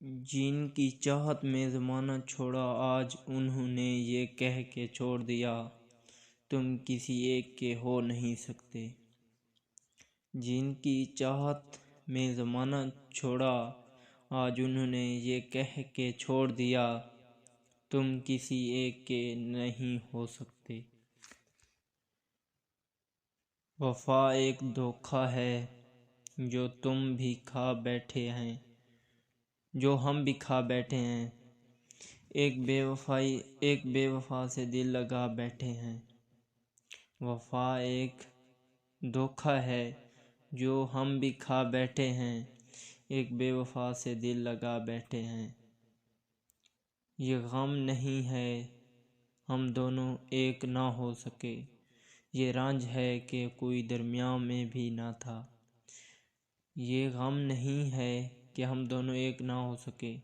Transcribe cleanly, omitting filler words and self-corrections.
جن کی چاہت میں زمانہ چھوڑا آج انہوں نے یہ کہہ کے چھوڑ دیا تم کسی ایک کے ہو نہیں سکتے۔ جن کی چاہت میں زمانہ چھوڑا آج انہوں نے یہ کہہ کے چھوڑ دیا تم کسی ایک کے نہیں ہو سکتے۔ وفا ایک دھوکہ ہے جو تم بھی کھا بیٹھے ہیں، جو ہم بھی کھا بیٹھے ہیں، ایک بے وفا سے دل لگا بیٹھے ہیں۔ وفا ایک دھوکہ ہے جو ہم بھی کھا بیٹھے ہیں، ایک بے وفا سے دل لگا بیٹھے ہیں۔ یہ غم نہیں ہے ہم دونوں ایک نہ ہو سکے، یہ رنج ہے کہ کوئی درمیان میں بھی نہ تھا۔ یہ غم نہیں ہے کہ ہم دونوں ایک نہ ہو سکے،